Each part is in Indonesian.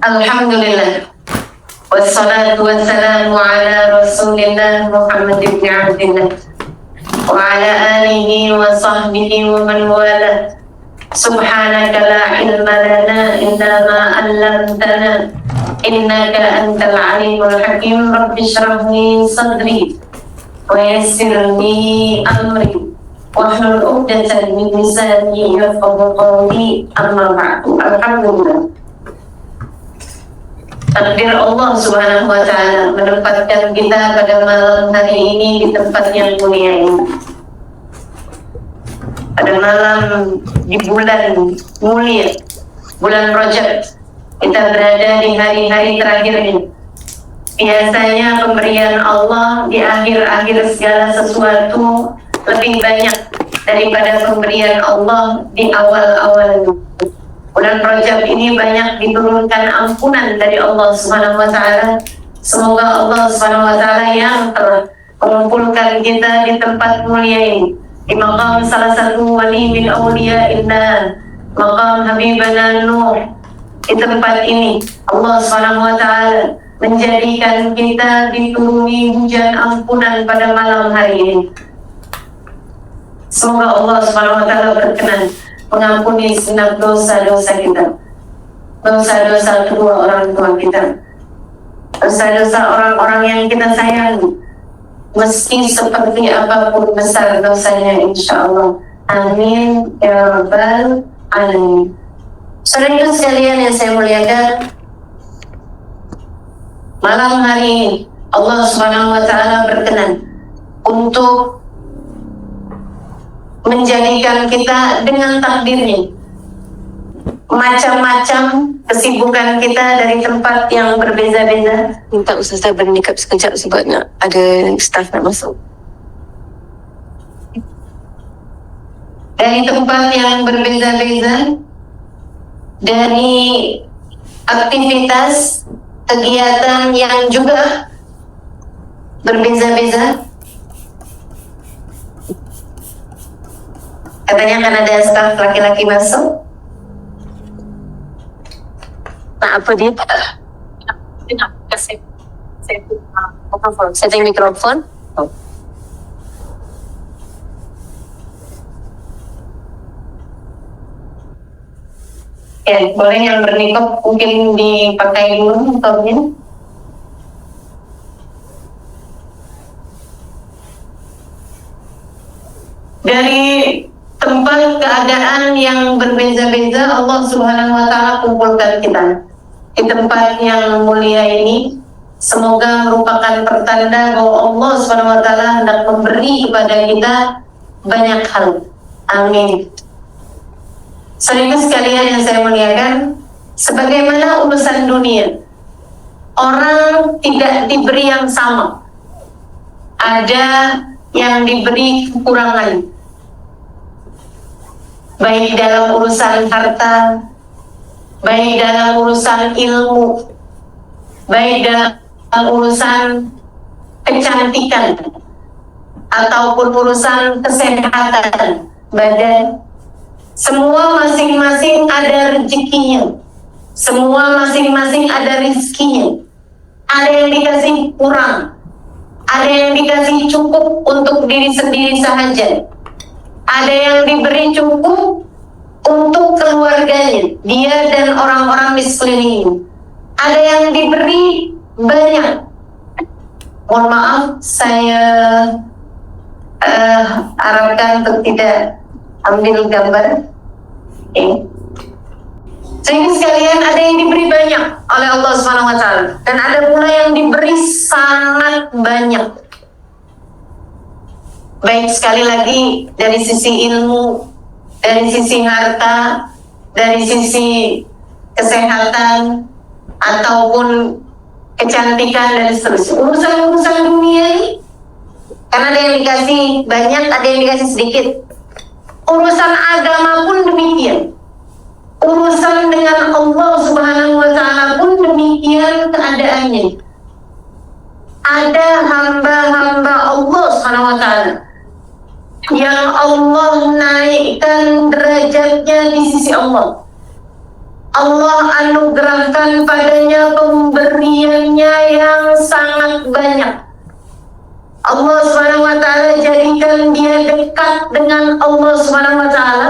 Alhamdulillah. Wassalatu wassalamu ala Rasulillah Muhammad ibn Abdillah wa ala alihi wa sahbihi wa man wala. Subhanaka la ilma lana illa ma 'allamtana innaka antal alimul hakim. Rabbi shrah li sadri wa yassir li amri wahlul 'uqdatam min lisani yafqahu qawli. Amma ba'du. Alhamdulillah, takdir Allah Subhanahu wa Ta'ala menempatkan kita pada malam hari ini di tempat yang mulia ini. Pada malam di bulan mulia, bulan Rajab, kita berada di hari-hari terakhir ini. Biasanya pemberian Allah di akhir-akhir segala sesuatu lebih banyak daripada pemberian Allah di awal-awal. Bulan Rajab ini banyak diturunkan ampunan dari Allah Subhanahu wa Ta'ala. Semoga Allah Subhanahu wa Ta'ala yang telah mengumpulkan kita di tempat mulia ini, di maqam salah satu wali min awliya inna, maqam Habibana Nuh. Di tempat ini Allah Subhanahu wa Ta'ala menjadikan kita dituruni hujan ampunan pada malam hari ini. Semoga Allah Subhanahu wa Ta'ala berkenan mengampuni segenap dosa-dosa kita, dosa-dosa kedua orang tua kita, dosa-dosa orang-orang yang kita sayangi, meski seperti apapun besar dosanya, insya Allah. Amin ya rabbal alamin. Saudara sekalian yang saya muliakan, malam hari ini Allah Subhanahu wa Ta'ala berkenan untuk menjadikan kita dengan takdirnya. Macam-macam kesibukan kita dari tempat yang berbeza-beza. Minta Ustazah bernikap sekejap sebab ada staff nak masuk. Dari tempat yang berbeza-beza, dari aktivitas kegiatan yang juga berbeza-beza. Katanya kan ada staf laki-laki masuk. Nah, apa dia? Setting mikrofon. Oh. Ya, boleh yang bernikah mungkin dipakai dulu motornya. Dari tempat keadaan yang berbeza-beza, Allah Subhanahu wa Ta'ala kumpulkan kita di tempat yang mulia ini. Semoga merupakan pertanda bahwa Allah Subhanahu wa Ta'ala hendak memberi kepada kita banyak hal. Amin. Saudara sekalian yang saya muliakan, sebagaimana urusan dunia, orang tidak diberi yang sama. Ada yang diberi kekurangan, baik dalam urusan harta, baik dalam urusan ilmu, baik dalam urusan kecantikan, ataupun urusan kesehatan badan. Semua masing-masing ada rezekinya, semua masing-masing ada rizkinya. Ada yang dikasih kurang, ada yang dikasih cukup untuk diri sendiri sahaja, ada yang diberi cukup untuk keluarganya, dia dan orang-orang di sekelilingnya. Ada yang diberi banyak. Mohon maaf, saya harapkan untuk tidak ambil gambar. Sehingga sekalian, ada yang diberi banyak oleh Allah Subhanahu wa Ta'ala, dan ada pula yang diberi sangat banyak. Baik, sekali lagi, dari sisi ilmu, dari sisi harta, dari sisi kesehatan, ataupun kecantikan, dan seterusnya. Urusan-urusan dunia ini, karena ada yang dikasih banyak, ada yang dikasih sedikit. Urusan agama pun demikian. Urusan dengan Allah Subhanahu wa Ta'ala pun demikian keadaannya. Ada hamba-hamba Allah Subhanahu wa Ta'ala yang Allah naikkan derajatnya di sisi Allah. Allah anugerahkan dilimpahkan padanya pemberiannya yang sangat banyak. Allah Subhanahu wa Ta'ala jadikan dia dekat dengan Allah Subhanahu wa Ta'ala,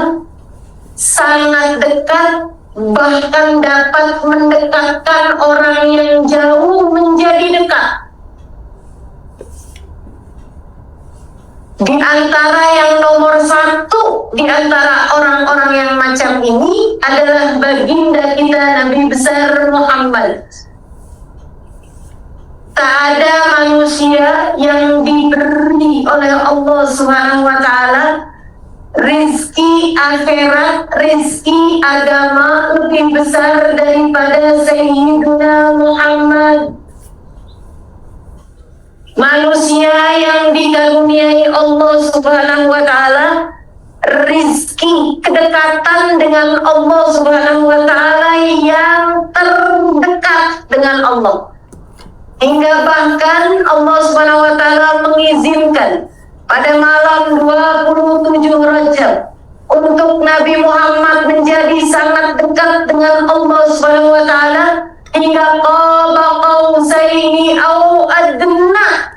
sangat dekat, bahkan dapat mendekatkan orang yang jauh menjadi dekat. Di antara yang nomor satu di antara orang-orang yang macam ini adalah baginda kita Nabi besar Muhammad. Tak ada manusia yang diberi oleh Allah Subhanahu wa Ta'ala rizki akhirat, rizki agama lebih besar daripada Sayyidina Muhammad. Manusia yang dikaruniai Allah Subhanahu wa Ta'ala rizki kedekatan dengan Allah Subhanahu wa Ta'ala yang terdekat dengan Allah. Hingga bahkan Allah Subhanahu wa Ta'ala mengizinkan pada malam 27 Rajab untuk Nabi Muhammad menjadi sangat dekat dengan Allah Subhanahu wa Ta'ala hingga qaba qausaini au adna,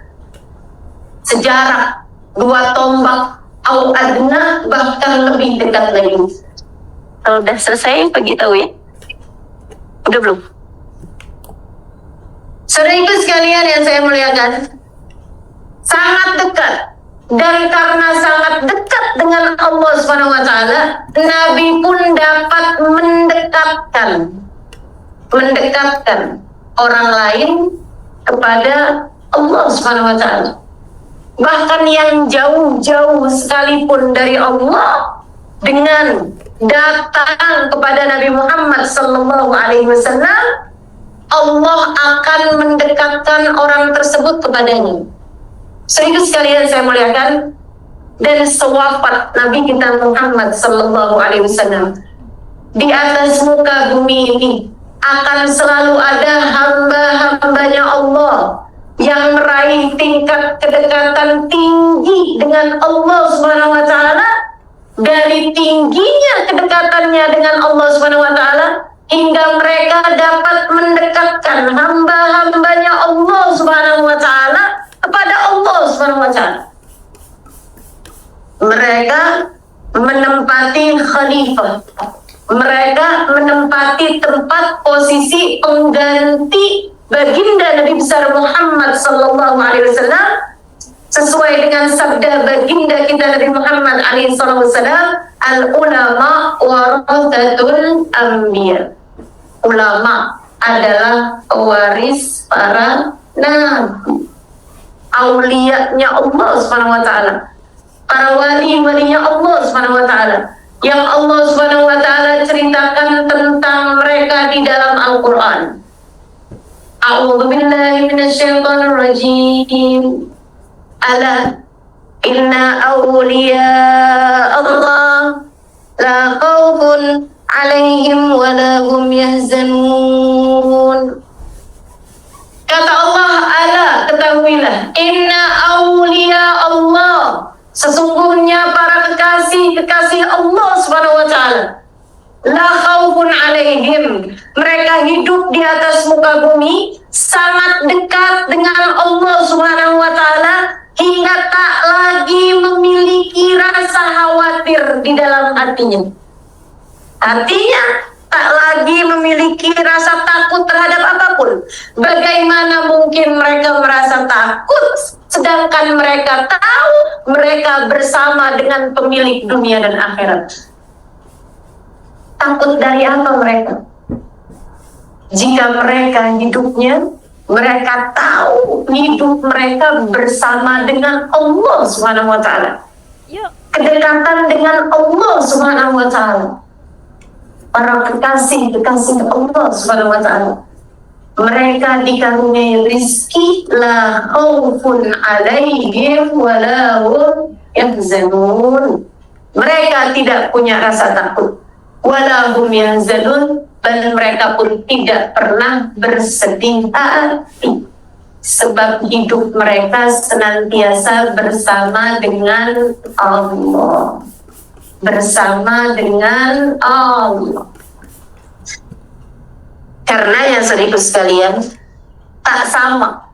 sejarak 2 tombak, au adna, bahkan lebih dekat lagi. Kalau udah selesai bagi tahu ya. Udah belum? Saudara sekalian yang saya muliakan, sangat dekat. Dan karena sangat dekat dengan Allah Subhanahu wa Ta'ala, Nabi pun dapat mendekatkan orang lain kepada Allah Subhanahu wa Ta'ala. Bahkan yang jauh-jauh sekalipun dari Allah, dengan datang kepada Nabi Muhammad sallallahu alaihi wasallam, Allah akan mendekatkan orang tersebut kepadanya. Sehingga sekalian saya muliakan, dan sewafat Nabi kita Muhammad sallallahu alaihi wasallam, di atas muka bumi ini akan selalu ada hamba-hambanya Allah yang meraih tingkat kedekatan tinggi dengan Allah Subhanahu wa Ta'ala. Dari tingginya kedekatannya dengan Allah Subhanahu wa Ta'ala hingga mereka dapat mendekatkan hamba-hambanya Allah Subhanahu wa Ta'ala kepada Allah Subhanahu wa Ta'ala. Mereka menempati khalifah, mereka menempati tempat posisi pengganti baginda Nabi besar Muhammad sallallahu alaihi wasallam, sesuai dengan sabda baginda kita Nabi Muhammad alaihi wasallam, al ulama warathatul anbiya. Ulama adalah pewaris para nabi, auliyanya Allah Subhanahu wa Ta'ala, para wali-walinya Allah Subhanahu wa Ta'ala, yang Allah Subhanahu wa Ta'ala ceritakan tentang mereka di dalam Al-Quran. A'udzu billahi minasyaitonir rajim. Ala inna awliya Allah la khaufun alaihim wa la hum yahzanun. Kata Allah, ala, ketahuilah, inna awliya Allah, sesungguhnya para kekasih Allah Subhanahu wa Ta'ala, la khaufun alaihim, mereka hidup di atas muka bumi sangat dekat dengan Allah Subhanahu wa Ta'ala hingga tak lagi memiliki rasa khawatir di dalam hatinya. Artinya tak lagi memiliki rasa takut terhadap apapun. Bagaimana mungkin mereka merasa takut sedangkan mereka tahu mereka bersama dengan pemilik dunia dan akhirat? Takut dari apa mereka? Jika mereka hidupnya, mereka tahu hidup mereka bersama dengan Allah Subhanahu wa Ta'ala, kedekatan dengan Allah Subhanahu wa Ta'ala. Para kekasih Allah Subhanahu wa Ta'ala, mereka dikaruniai rizki, la khaufun alaihim wa la hum yahzanun. Mereka tidak punya rasa takut, wa la hum yahzanun, dan mereka pun tidak pernah bersedih hati, sebab hidup mereka senantiasa bersama dengan Allah, bersama dengan Allah. Karena yang seribu sekalian, tak sama.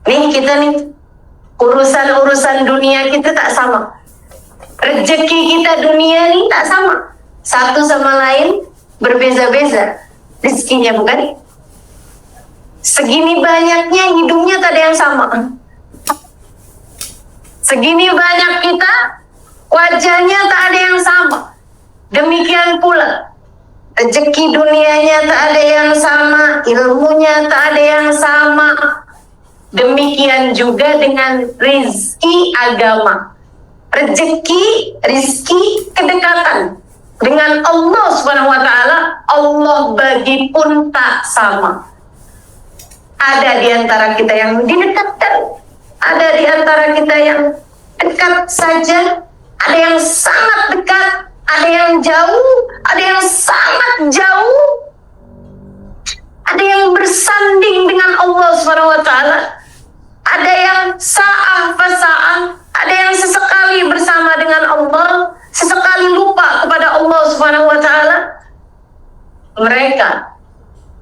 Nih kita nih, urusan dunia kita tak sama. Rezeki kita dunia nih tak sama. Satu sama lain berbeza-beza rezekinya, bukan? Segini banyaknya hidungnya tak ada yang sama. Segini banyak kita, wajahnya tak ada yang sama. Demikian pula rezeki dunianya tak ada yang sama, ilmunya tak ada yang sama. Demikian juga dengan rizki agama. Rizki kedekatan dengan Allah Subhanahu wa Ta'ala, Allah bagi pun tak sama. Ada di antara kita yang didekatkan, ada di antara kita yang dekat saja, ada yang sangat dekat, ada yang jauh, ada yang sangat jauh, ada yang bersanding dengan Allah Subhanahu wa Ta'ala, ada yang sa'ah fasa'ah, ada yang sesekali bersama dengan Allah, sesekali lupa kepada Allah Subhanahu wa Ta'ala. Mereka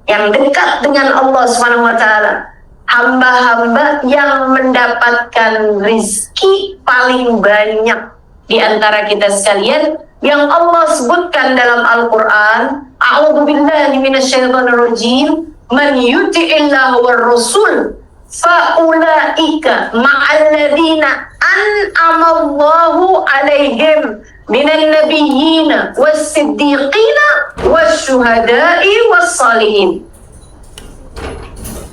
yang dekat dengan Allah Subhanahu wa Ta'ala, hamba-hamba yang mendapatkan rizki paling banyak di antara kita sekalian, yang Allah sebutkan dalam Al-Quran, A'udzu billahi minasyaitonir rajim, man yuti'illah war rasul faulaika ma'alladzina an'amallahu alaihim minan nabiyyina was-siddiqina wasyuhada'i was-salihin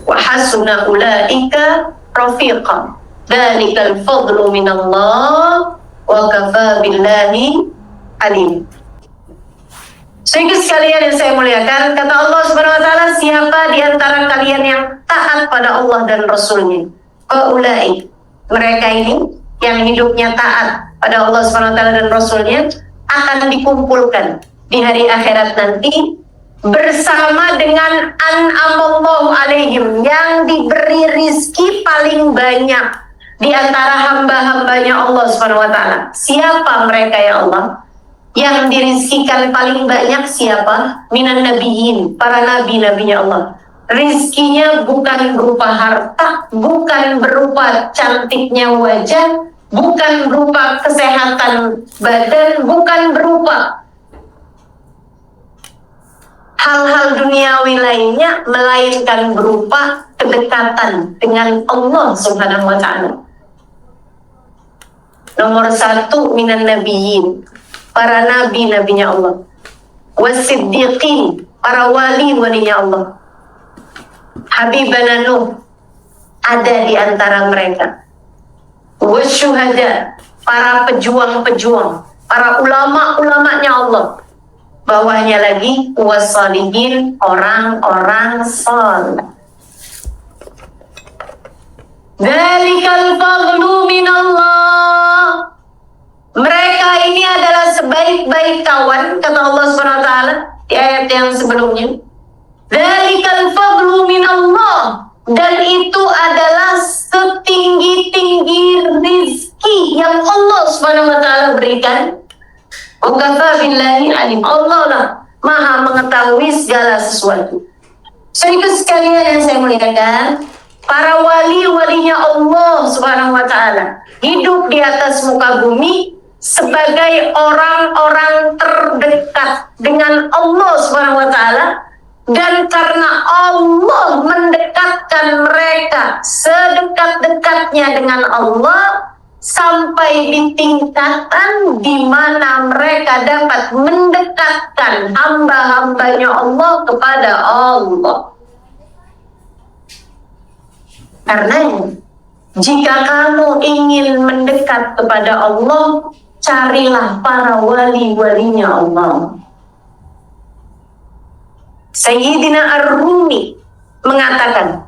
wa hasuna ulaika rafiqa dzalikal fadlu minallah wa kafa billahi alim. Sehingga sekalian yang saya muliakan, kata Allah Subhanahu wa Ta'ala, siapa di antara kalian yang taat pada Allah dan Rasulnya? Faulaik, mereka ini yang hidupnya taat pada Allah Subhanahu wa Ta'ala dan Rasulnya akan dikumpulkan di hari akhirat nanti bersama dengan an'amallahu alaihim, yang diberi rizki paling banyak di antara hamba-hambanya Allah Subhanahu wa Ta'ala. Siapa mereka ya Allah? Yang dirizkikan paling banyak siapa? Minan nabiyyin, para nabi-nabinya Allah. Rizkinya bukan berupa harta, bukan berupa cantiknya wajah, bukan berupa kesehatan badan, bukan berupa hal-hal duniawi lainnya, melainkan berupa kedekatan dengan Allah Subhanahu wa Ta'ala. Nomor satu, minan nabiyyin, para nabi-nabinya Allah. Wasiddiqin, para wali-walinya Allah. Habibana Nuh ada di antara mereka. Wasyuhada, para pejuang-pejuang, para ulama-ulamanya Allah. Bawahnya lagi wasalihin, orang-orang saleh. Dzalikal fadlu minallah. Mereka ini adalah sebaik-baik kawan, kata Allah SWT di ayat yang sebelumnya. Dzalikal fadlu minallah, dan itu adalah setinggi-tinggi rizki yang Allah SWT berikan. Wakafa billahi alim, Allah lah maha mengetahui segala sesuatu. Sehingga sekalian yang saya muliakan, para wali-walinya Allah Subhanahu wa Ta'ala hidup di atas muka bumi sebagai orang-orang terdekat dengan Allah Subhanahu wa Ta'ala, dan karena Allah mendekatkan mereka sedekat-dekatnya dengan Allah, sampai di tingkatan di mana mereka dapat mendekatkan hamba-hambanya Allah kepada Allah. Karena jika kamu ingin mendekat kepada Allah, carilah para wali-walinya Allah. Sayyidina Ar-Rumi mengatakan,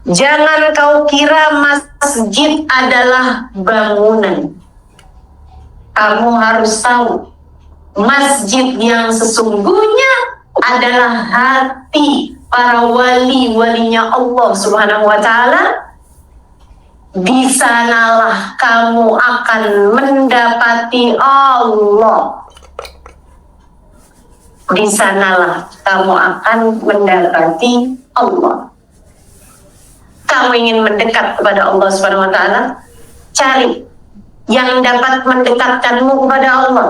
jangan kau kira masjid adalah bangunan. Kamu harus tahu, masjid yang sesungguhnya adalah hati para wali-walinya Allah Subhanahu wa Ta'ala. Di sanalah kamu akan mendapati Allah. di sanalah kamu akan mendapati Allah. Kamu ingin mendekat kepada Allah Subhanahu wa taala, cari yang dapat mendekatkanmu kepada Allah.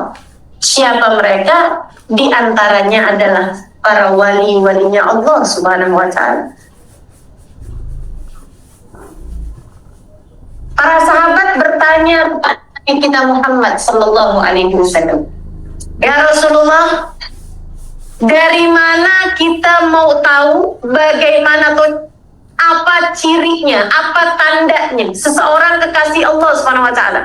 Siapa mereka? Di antaranya adalah para wali-walinya Allah Subhanahu wa taala. Para sahabat bertanya kepada kita Muhammad sallallahu alaihi wasallam, "Ya Rasulullah, dari mana kita mau tahu bagaimana tuh apa cirinya, apa tandanya seseorang kekasih Allah Subhanahu wa taala?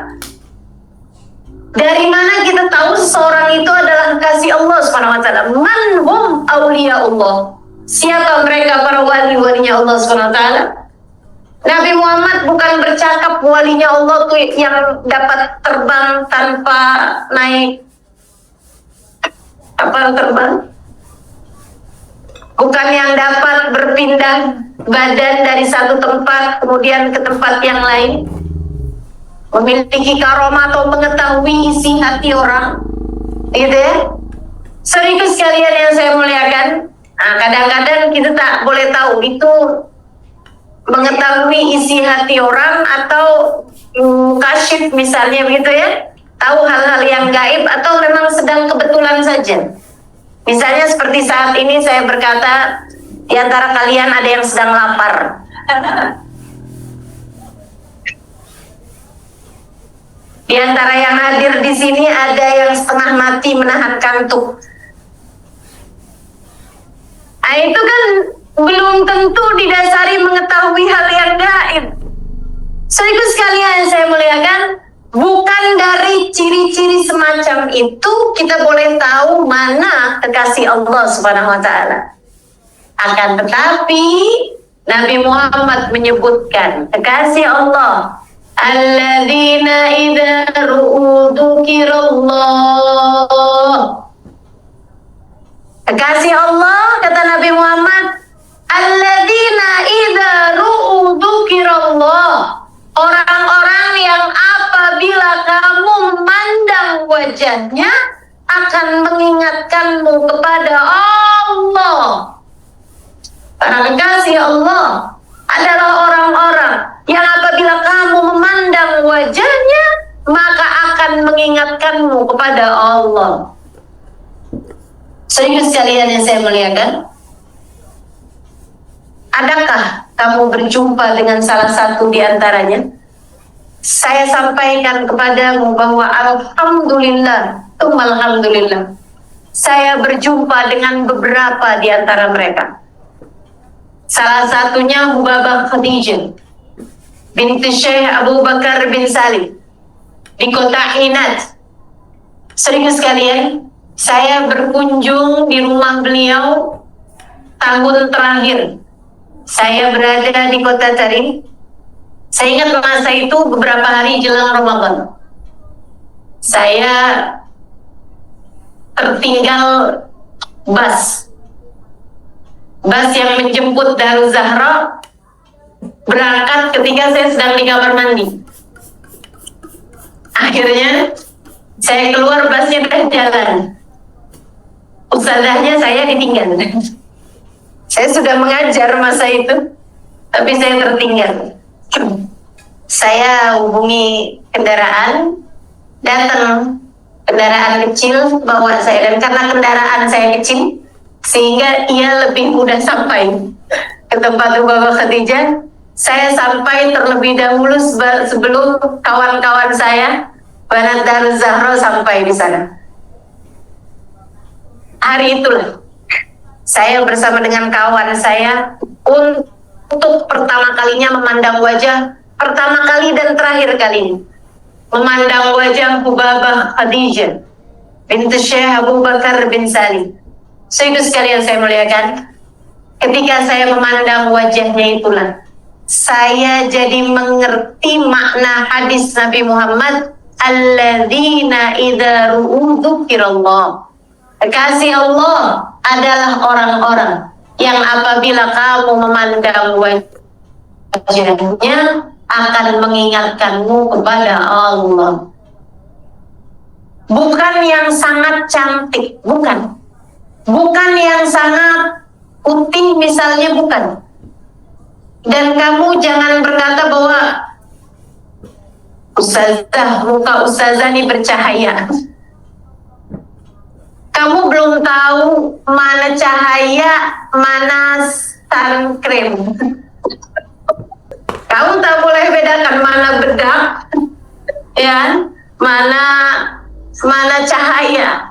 Dari mana kita tahu seseorang itu adalah kekasih Allah Subhanahu wa taala? Man hum auliya Allah? Siapa mereka para wali-walinya Allah Subhanahu wa taala?" Nabi Muhammad bukan bercakap walinya Allah tuh yang dapat terbang tanpa naik kapal terbang, bukan yang dapat berpindah badan dari satu tempat kemudian ke tempat yang lain, memiliki karomah atau mengetahui isi hati orang, gitu ya. Saudaraku sekalian yang saya muliakan, kadang-kadang kita tak boleh tahu itu mengetahui isi hati orang atau kasyif misalnya, begitu ya, tahu hal-hal yang gaib atau memang sedang kebetulan saja. Misalnya seperti saat ini saya berkata, di antara kalian ada yang sedang lapar. Di antara yang hadir di sini ada yang setengah mati menahan kantuk. Nah, itu kan belum tentu didasari mengetahui hal yang gaib. Saudaraku sekalian yang saya muliakan, bukan dari ciri-ciri semacam itu kita boleh tahu mana kekasih Allah Subhanahu wa taala. Akan tetapi Nabi Muhammad menyebutkan kekasih Allah, alladzina idza ru'u dzukirallah. Kekasih Allah, kata Nabi Muhammad, alladzina idza ru'u dzukirallah. Orang-orang yang apabila kamu memandang wajahnya akan mengingatkanmu kepada Allah. Para kekasih Allah adalah orang-orang yang apabila kamu memandang wajahnya maka akan mengingatkanmu kepada Allah. Saudara sekalian yang saya muliakan, adakah kamu berjumpa dengan salah satu di antaranya? Saya sampaikan kepadamu bahwa alhamdulillah, alhamdulillah, saya berjumpa dengan beberapa di antara mereka. Salah satunya Hubabah Khadijah binti Syekh Abu Bakar bin Salim di kota Hinat. Saudara sekalian, saya berkunjung di rumah beliau tahun terakhir. Saya berada di kota Tarim. Saya ingat masa itu beberapa hari jelang Ramadan. Saya tertinggal bus yang menjemput Darul Zahra berangkat ketika saya sedang di kamar mandi. Akhirnya saya keluar, busnya udah jalan. Ustazahnya saya ditinggal. Saya sudah mengajar masa itu, tapi saya tertinggal. Saya hubungi kendaraan, datang kendaraan kecil bawa saya, dan karena kendaraan saya kecil sehingga ia lebih mudah sampai ke tempat Hubabah Khadijah. Saya sampai terlebih dahulu sebelum kawan-kawan saya Banat Darul Zahra sampai di sana. Hari itulah saya bersama dengan kawan saya untuk pertama kalinya memandang wajah, pertama kali dan terakhir kali memandang wajah Hubabah Khadijah binti Syekh Abu Bakar bin Salim. Saudara sekalian saya muliakan, ketika saya memandang wajahnya itulah saya jadi mengerti makna hadis Nabi Muhammad, alladzina idza ru'u dzukirallah. Kekasih Allah adalah orang-orang yang apabila kamu memandang wajahnya akan mengingatkanmu kepada Allah. Bukan yang sangat cantik, bukan. bukan yang sangat putih misalnya, bukan. Dan kamu jangan berkata bahwa ustazah, muka ustazah ini bercahaya. Kamu belum tahu mana cahaya, mana sun cream. Kamu tak boleh bedakan mana bedak, ya, mana cahaya.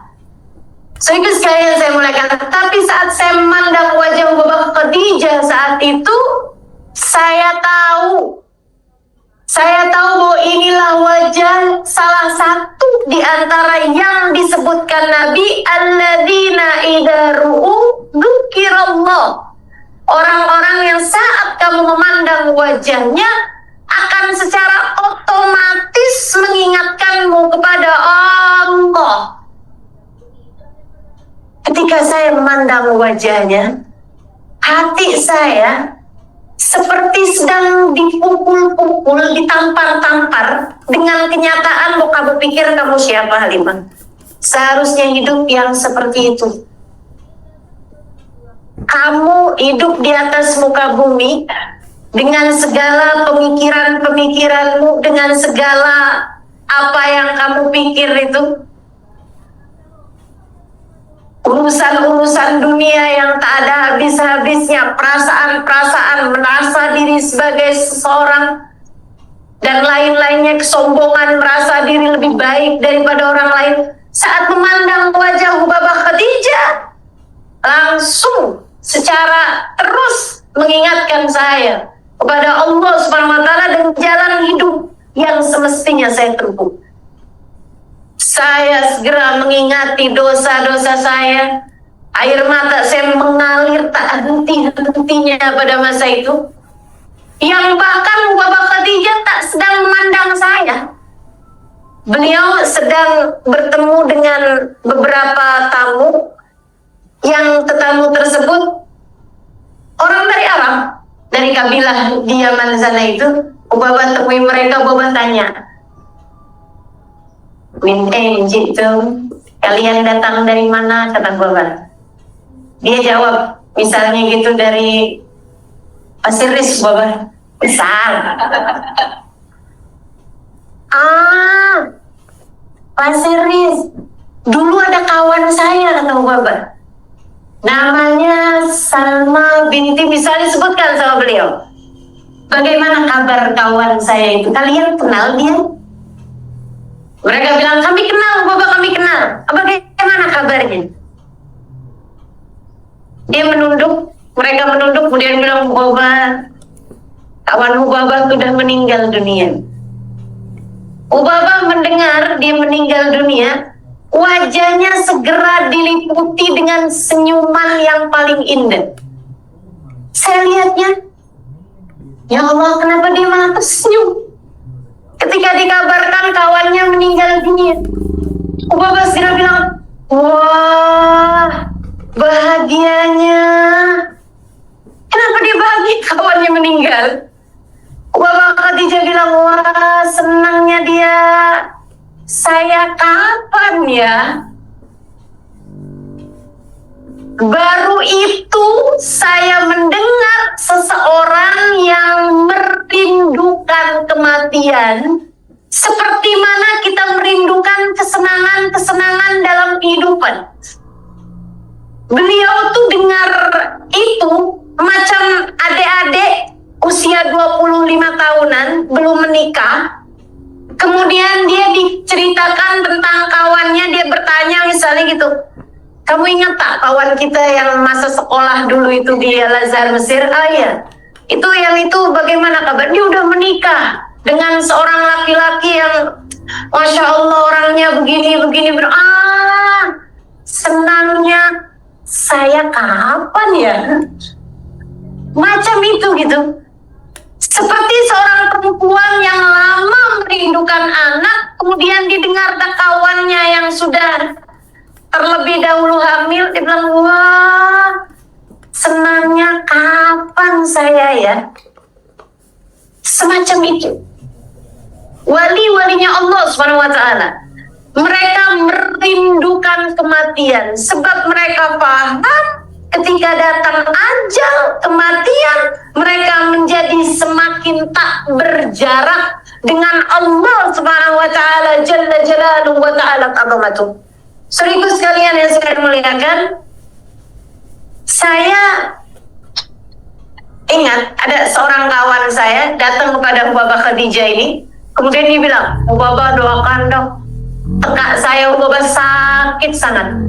So itu sekalian saya mulai kata. Tapi saat saya memandang wajah Bapak Khadijah saat itu, saya tahu bahwa inilah wajah salah satu di antara yang disebutkan Nabi, alladzina idza ru'u dzukirallah. Orang-orang yang saat kamu memandang wajahnya akan secara otomatis mengingatkanmu kepada Allah. Ketika saya memandang wajahnya, hati saya seperti sedang dipukul-pukul, ditampar-tampar dengan kenyataan bahwa kamu pikir kamu siapa, Halimah? Seharusnya hidup yang seperti itu. Kamu hidup di atas muka bumi dengan segala pemikiran-pemikiranmu, dengan segala apa yang kamu pikir itu. Urusan-urusan dunia yang tak ada habis-habisnya, perasaan-perasaan merasa diri sebagai seseorang, dan lain-lainnya, kesombongan, merasa diri lebih baik daripada orang lain. Saat memandang wajah Babah Khadijah, langsung secara terus mengingatkan saya kepada Allah Subhanahu wa Ta'ala dan jalan hidup yang semestinya saya tempuh. Saya segera mengingati dosa-dosa saya. Air mata saya mengalir tak henti-hentinya pada masa itu. Yang bahkan Babah Khadijah tak sedang memandang saya. Beliau sedang bertemu dengan beberapa tamu, yang tetamu tersebut orang dari Arab, dari kabilah di Yaman sana itu. Babah temui mereka, Babah tanya, gitu, kalian datang dari mana, kata Babah. Dia jawab misalnya gitu, dari Pasir Ris, Babah. Besar. Pasir Ris. Dulu ada kawan saya, kata Babah, namanya Salma binti, misalnya sebutkan sama beliau. Bagaimana kabar kawan saya itu? Kalian kenal dia? Mereka bilang, kami kenal, Babah, kami kenal. Bagaimana kabarnya? Dia menunduk, mereka menunduk, kemudian bilang, Babah, kawan Babah sudah meninggal dunia. Babah mendengar dia meninggal dunia, wajahnya segera diliputi dengan senyuman yang paling indah. Saya lihatnya, ya Allah, kenapa dia malah tersenyum ketika dikabarkan kawannya meninggal dunia? Babah segera bilang, wah, bahagianya. Kenapa dia bahagia kawannya meninggal? Babah Khadijah bilang, wah, senangnya dia. Saya kapan ya? Baru itu saya mendengar seseorang yang merindukan kematian seperti mana kita merindukan kesenangan-kesenangan dalam kehidupan. Beliau tuh dengar itu macam adik-adik usia 25 tahunan, belum menikah. Kemudian dia diceritakan tentang kawannya, dia bertanya misalnya gitu, kamu ingat tak kawan kita yang masa sekolah dulu itu di Al-Azhar Mesir? Ah ya, itu bagaimana kabar? Dia udah menikah dengan seorang laki-laki yang Masya Allah orangnya begini. Senangnya saya kapan ya? Macam itu gitu. Seperti seorang perempuan yang lama merindukan anak, kemudian didengar kawannya yang sudah terlebih dahulu hamil, dia bilang, wah, senangnya kapan saya ya? Semacam itu. Wali-walinya Allah Subhanahu wa Ta'ala. Mereka merindukan kematian sebab mereka paham ketika datang ajal kematian, mereka menjadi semakin tak berjarak dengan Allah Subhanahu wa taala jalla jalaluhu wa ta'ala azamatuh. Saudaraku sekalian yang saya muliakan, saya ingat ada seorang kawan saya datang kepada Baba Khadijah ini, kemudian dia bilang, Baba doakan dong, kak saya Baba sakit sangat,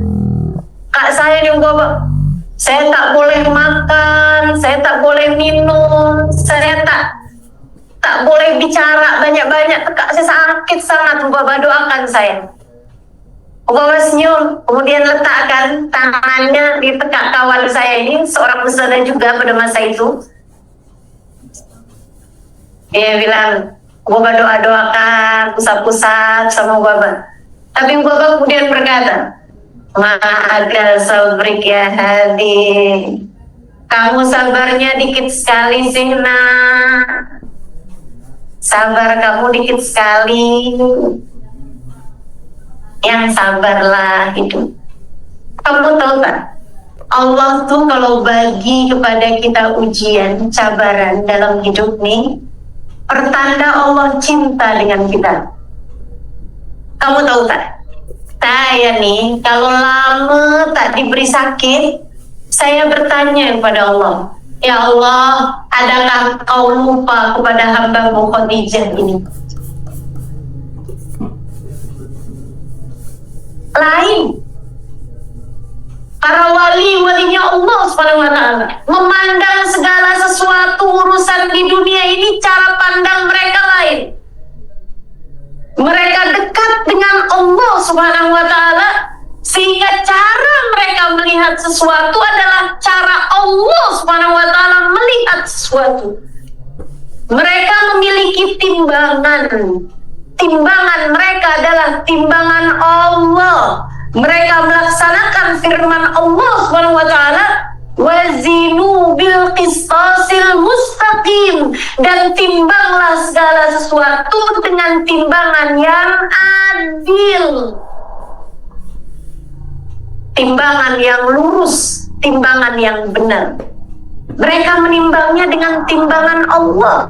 kak saya nih Baba, saya tak boleh makan, saya tak boleh minum, saya tak boleh bicara banyak-banyak, kak saya sakit sangat, Baba doakan saya. Baba senyum, kemudian letakkan tangannya di tekak kawan saya ini, seorang ustazah juga pada masa itu. Dia bilang, Baba doakan, pusat-pusat sama Baba. Tapi Baba kemudian berkata, Ma'agal sabrik ya hadi, kamu sabarnya dikit sekali sih nak, sabar kamu dikit sekali, yang sabarlah hidup. Kamu tahu tak, Allah tuh kalau bagi kepada kita ujian, cabaran dalam hidup nih, pertanda Allah cinta dengan kita. Kamu tahu tak, saya nih kalau lama tak diberi sakit, saya bertanya kepada Allah, ya Allah, adakah kau lupa kepada hamba-Mu Khadijah ini? Lain para walinya Allah Subhanahu wa taala memandang segala sesuatu urusan di dunia ini, cara pandang mereka lain. Mereka dekat dengan Allah Subhanahu wa taala sehingga cara mereka melihat sesuatu adalah cara Allah Subhanahu wa taala melihat sesuatu. Mereka memiliki timbangan. Timbangan mereka adalah timbangan Allah. Mereka melaksanakan firman Allah Subhanahu wa taala, wazinu bil qistasil mustaqim, dan timbanglah segala sesuatu dengan timbangan yang adil, timbangan yang lurus, timbangan yang benar. Mereka menimbangnya dengan timbangan Allah,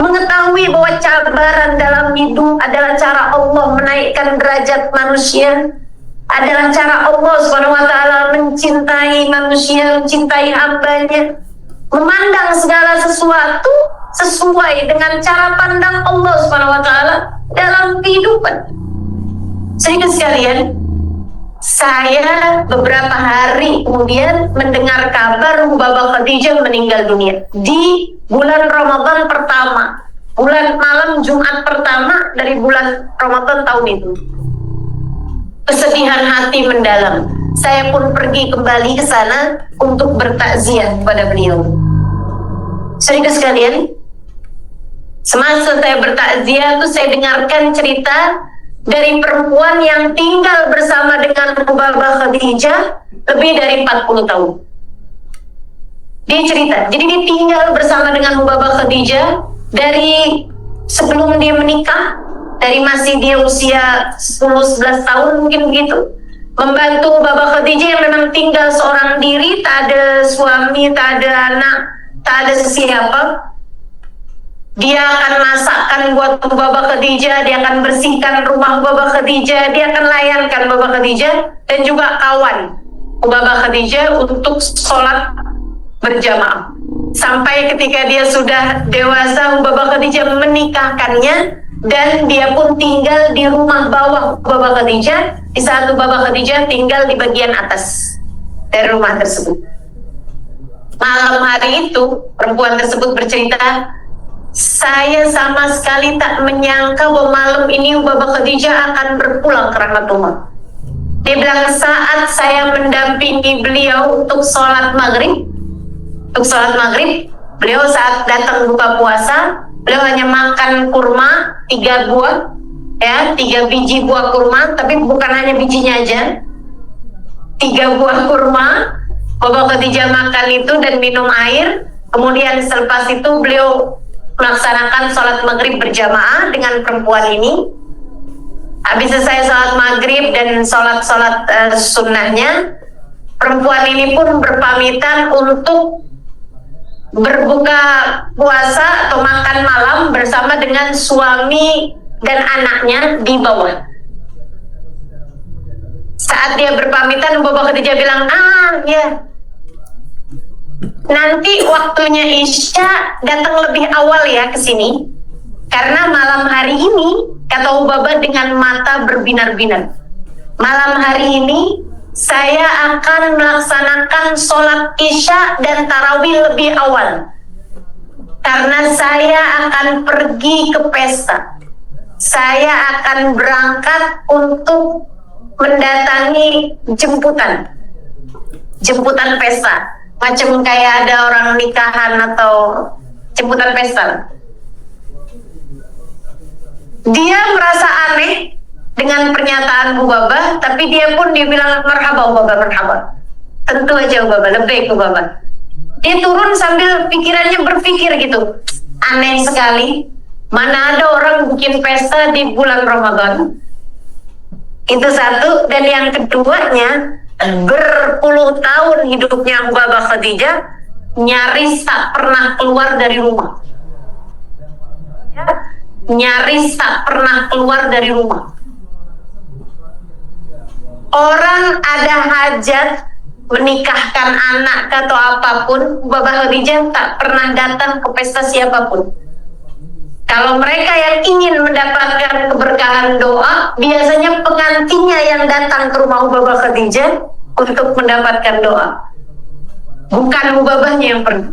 mengetahui bahwa cabaran dalam hidup adalah cara Allah menaikkan derajat manusia, adalah cara Allah SWT mencintai manusia, mencintai hambanya, memandang segala sesuatu sesuai dengan cara pandang Allah SWT dalam kehidupan. Sehingga sekalian, saya beberapa hari kemudian mendengar kabar Baba Khadijah meninggal dunia di bulan Ramadan pertama, bulan malam Jumat pertama dari bulan Ramadan tahun itu. Kesedihan hati mendalam. Saya pun pergi kembali ke sana untuk bertakziah kepada beliau. Sehingga sekalian, semasa saya bertakziah itu saya dengarkan cerita dari perempuan yang tinggal bersama dengan Baba Khadijah lebih dari 40 tahun. Dia cerita, jadi dia tinggal bersama dengan Baba Khadijah dari sebelum dia menikah, dari masih dia usia 10-11 tahun mungkin begitu, membantu Baba Khadijah yang memang tinggal seorang diri, tak ada suami, tak ada anak, tak ada sesiapa. Dia akan masakkan buat Baba Khadijah, dia akan bersihkan rumah Baba Khadijah, dia akan layankan Baba Khadijah dan juga kawan Baba Khadijah untuk sholat berjamaah. Sampai ketika dia sudah dewasa, Baba Khadijah menikahkannya dan dia pun tinggal di rumah bawah Baba Khadijah. Di saat Baba Khadijah tinggal di bagian atas dari rumah tersebut. Malam hari itu perempuan tersebut bercerita, saya sama sekali tak menyangka bahwa malam ini Baba Khadijah akan berpulang ke rahmatullah. Dia bilang saat saya mendampingi beliau untuk sholat maghrib, beliau saat datang buka puasa, beliau hanya makan kurma 3 buah, ya 3 biji buah kurma, tapi bukan hanya bijinya aja, 3 buah kurma. Baba Khadijah makan itu dan minum air. Kemudian selepas itu beliau melaksanakan sholat maghrib berjamaah dengan perempuan ini. Habis selesai sholat maghrib dan sholat sunnahnya, perempuan ini pun berpamitan untuk berbuka puasa atau makan malam bersama dengan suami dan anaknya di bawah. Saat dia berpamitan, Bapak Khadijah bilang, ya, nanti waktunya Isya datang lebih awal ya ke sini, karena malam hari ini, kata Ubaba dengan mata berbinar-binar, malam hari ini saya akan melaksanakan sholat Isya dan tarawih lebih awal, karena saya akan pergi ke pesta. Saya akan berangkat untuk mendatangi jemputan pesta, macam kayak ada orang nikahan atau jemputan pesta. Dia merasa aneh dengan pernyataan Ubaba, tapi dia pun dibilang marhaba Ubaba, marhaba. Tentu aja Ubaba, lebih Ubaba. Dia turun sambil pikirannya berpikir gitu, aneh sekali, mana ada orang bikin pesta di bulan Ramadan. Itu satu. Dan yang keduanya, berpuluh tahun hidupnya Ubaba Khadijah nyaris tak pernah keluar dari rumah. Nyaris tak pernah keluar dari rumah. Orang ada hajat menikahkan anak atau apapun, Ubaba Khadijah tak pernah datang ke pesta siapapun. Kalau mereka yang ingin mendapatkan keberkahan doa, biasanya pengantinnya yang datang ke rumah Ubaba Khadijah untuk mendapatkan doa, bukan Ubabahnya yang pergi.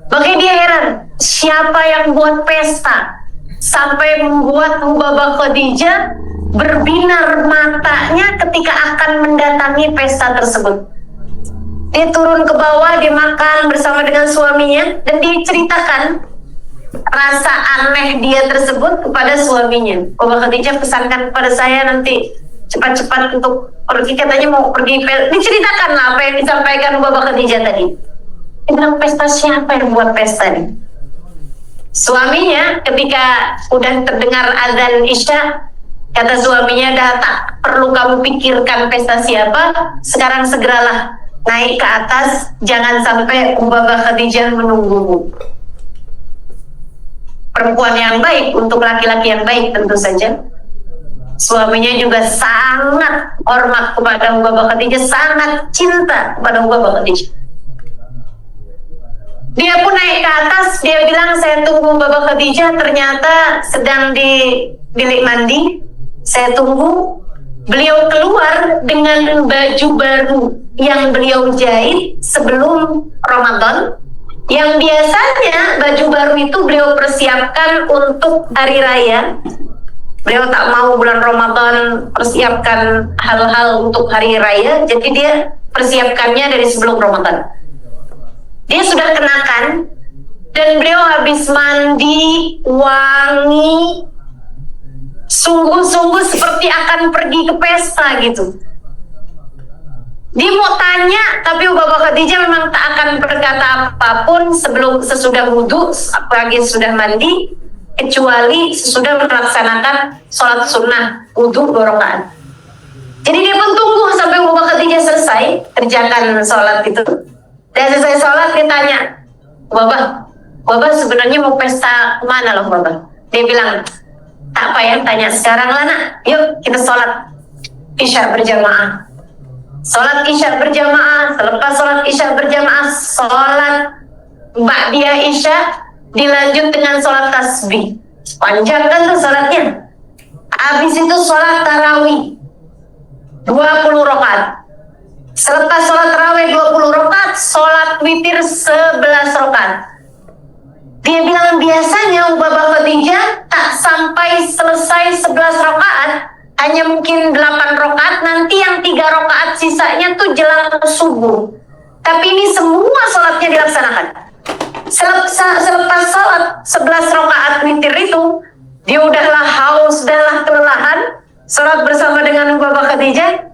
Makanya dia heran, siapa yang buat pesta sampai membuat Ubaba Khadijah berbinar matanya ketika akan mendatangi pesta tersebut. Dia turun ke bawah, dia makan bersama dengan suaminya, dan dia ceritakan rasa aneh dia tersebut kepada suaminya. Ubaba Khadijah pesankan kepada saya nanti cepat-cepat untuk pergi, katanya mau pergi. Diceritakan lah apa yang disampaikan Ubaba Khadijah tadi. Dia bilang, pesta siapa yang buat pesta nih? Suaminya ketika udah terdengar azan Isya, kata suaminya, dah tak perlu kamu pikirkan pesta siapa, sekarang segeralah naik ke atas, jangan sampai Ubaba Khadijah menunggumu. Perempuan yang baik untuk laki-laki yang baik tentu saja. Suaminya juga sangat hormat kepada Ubaba Khadijah, sangat cinta kepada Ubaba Khadijah. Dia pun naik ke atas, dia bilang, saya tunggu Ubaba Khadijah, ternyata sedang di bilik mandi. Saya tunggu, beliau keluar dengan baju baru yang beliau jahit sebelum Ramadan, yang biasanya baju baru itu beliau persiapkan untuk hari raya. Beliau tak mau bulan Ramadan persiapkan hal-hal untuk hari raya, jadi dia persiapkannya dari sebelum Ramadan. Dia sudah kenakan, dan beliau habis mandi, wangi, sungguh-sungguh seperti akan pergi ke pesta gitu. Dia mau tanya, tapi Ubaba Khadijah memang tak akan berkata apapun sesudah wudhu, apalagi sudah mandi, kecuali sesudah melaksanakan sholat sunnah wudhu 2 rakaat. Jadi dia pun tunggu sampai Ubaba Khadijah selesai kerjakan sholat itu. Dan selesai sholat dia tanya, Ubaba sebenarnya mau pesta kemana loh Ubaba? Dia bilang, tak payah tanya sekarang lah nak, yuk kita sholat Isya berjamaah. Sholat Isya berjamaah, selepas sholat Isya berjamaah, sholat ba'diyah Isya dilanjut dengan sholat tasbih. Panjang kan tuh sholatnya. Habis itu sholat tarawih 20 rakaat. Selepas sholat tarawih 20 rakaat, sholat witir 11 rakaat. Dia bilang biasanya Ubaba Khadijah tak sampai selesai 11 rakaat, hanya mungkin 8 rakaat, nanti yang 3 rakaat sisanya tuh jelang subuh. Tapi ini semua sholatnya dilaksanakan. Selepas sholat 11 rakaat witir itu, dia udahlah haus, udahlah kelelahan, sholat bersama dengan Ubaba Khadijah.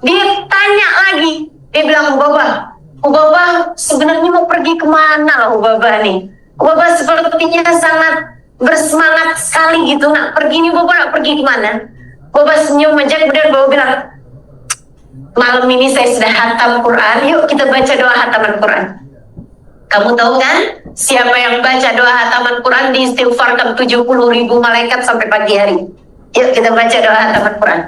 Dia tanya lagi, dia bilang, Ubaba sebenarnya mau pergi kemana lah Ubaba nih? Ubaba sepertinya sangat bersemangat sekali gitu, nak pergi nih Ubaba, nak pergi kemana? Baba senyum aja, kemudian Baba bilang, malam ini saya sudah hatam Quran, yuk kita baca doa hataman Quran. Kamu tahu kan, siapa yang baca doa hataman Quran diistighfarkan 70.000 malaikat sampai pagi hari. Yuk kita baca doa hataman Quran.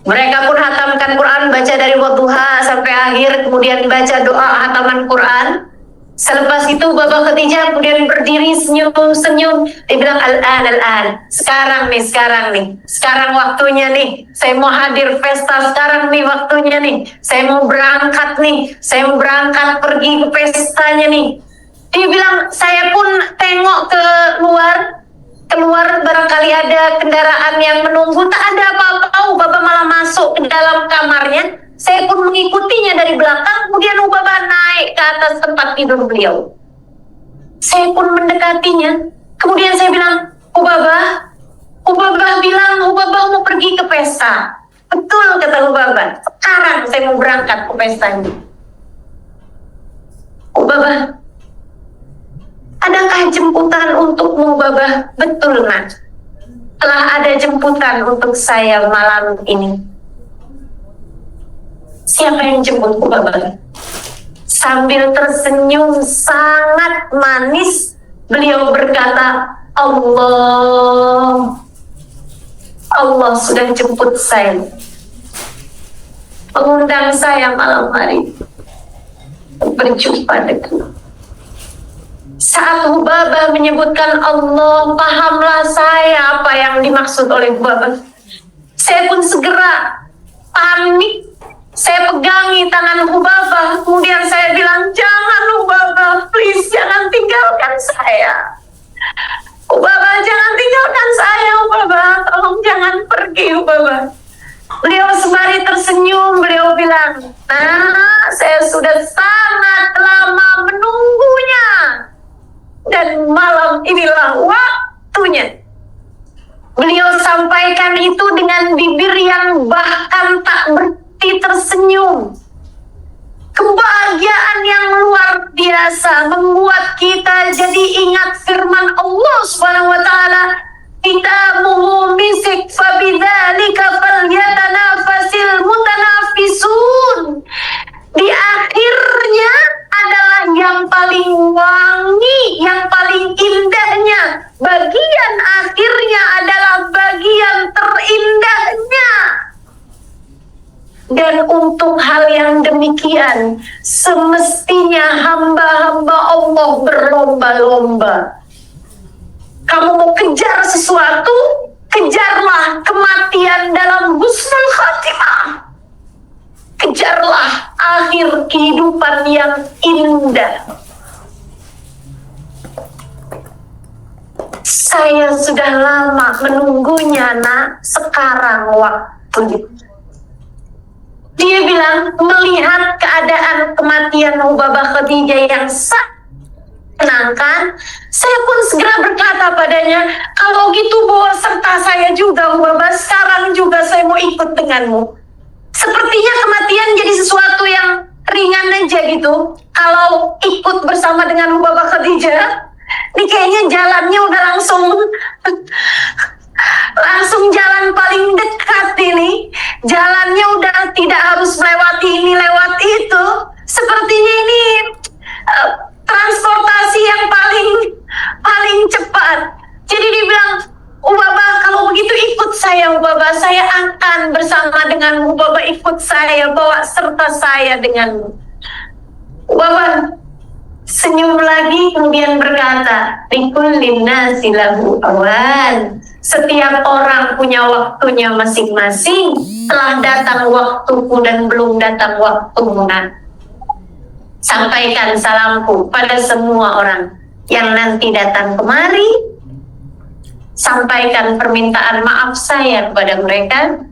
Mereka pun hatamkan Quran, baca dari wadduha sampai akhir, kemudian baca doa hataman Quran. Selepas itu Baba Khadijah kemudian berdiri senyum-senyum. Dia bilang, al-an, sekarang nih, sekarang waktunya nih. Saya mau hadir pesta, sekarang nih waktunya nih. Saya mau berangkat nih, saya mau berangkat pergi ke pestanya nih. Dia bilang, saya pun tengok keluar barangkali ada kendaraan yang menunggu, tak ada apa-apa. Baba malah masuk ke dalam kamarnya. Saya pun mengikutinya dari belakang, kemudian Baba naik ke atas tempat tidur beliau. Saya pun mendekatinya, kemudian saya bilang, Baba bilang, Baba mau pergi ke pesta. Betul kata Baba, sekarang saya mau berangkat ke pesta ini. Baba, adakah jemputan untukmu, Baba? Betul, Nak. Telah ada jemputan untuk saya malam ini. Siapa yang jemputku, Baba? Sambil tersenyum sangat manis, beliau berkata, Allah sudah jemput saya, mengundang saya malam hari berjumpa dengan. Saat Baba menyebutkan Allah, pahamlah saya apa yang dimaksud oleh Baba. Saya pun segera panik. Saya pegangi tangan Baba, kemudian saya bilang, jangan Baba, please jangan tinggalkan saya. Baba, jangan tinggalkan saya, Baba, tolong jangan pergi, Baba. Beliau sembari tersenyum, beliau bilang, nah, saya sudah sangat lama menunggunya, dan malam inilah waktunya. Beliau sampaikan itu dengan bibir yang bahkan tak tersenyum. Kebahagiaan yang luar biasa membuat kita jadi ingat firman Allah Subhanahu wa taala, "Kitabuhu misik fabidzalika falyatanafasil mutanafisun." Di akhirnya adalah yang paling wangi, yang paling indahnya. Bagian akhirnya adalah bagian terindahnya. Dan untuk hal yang demikian, semestinya hamba-hamba Allah berlomba-lomba. Kamu mau kejar sesuatu, kejarlah kematian dalam husnul khatimah. Kejarlah akhir kehidupan yang indah. Saya sudah lama menunggunya, Nak. Sekarang waktunya. Dia bilang, melihat keadaan kematian Baba Khadijah yang sangat menyenangkan, saya pun segera berkata padanya, kalau gitu bawa serta saya juga, Baba. Sekarang juga saya mau ikut denganmu. Sepertinya kematian jadi sesuatu yang ringan aja gitu. Kalau ikut bersama dengan Baba Khadijah, ini kayaknya jalannya udah langsung jalan paling dekat ini. Jalannya udah tidak harus melewati ini, lewati itu. Sepertinya ini transportasi yang paling cepat. Jadi dia bilang, Baba, kalau begitu ikut saya, Baba. Saya akan bersama denganmu, Baba, ikut saya, bawa serta saya denganmu. Baba senyum lagi, kemudian berkata, "Likullin nasi lahu awan." Setiap orang punya waktunya masing-masing. Telah datang waktuku dan belum datang waktumu. Sampaikan salamku pada semua orang yang nanti datang kemari. Sampaikan permintaan maaf saya kepada mereka.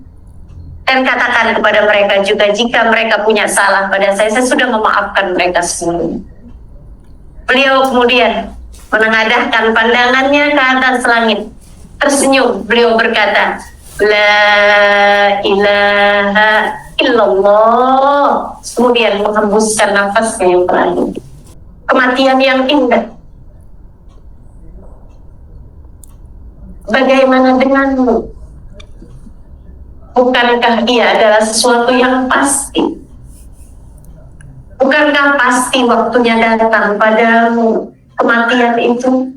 Dan katakan kepada mereka juga, jika mereka punya salah pada saya sudah memaafkan mereka semua. Beliau kemudian menengadahkan pandangannya ke atas langit. Tersenyum, beliau berkata, La ilaha illallah. Kemudian menghembuskan nafasnya yang terakhir. Kematian yang indah. Bagaimana denganmu? Bukankah ia adalah sesuatu yang pasti? Bukankah pasti waktunya datang padamu kematian itu?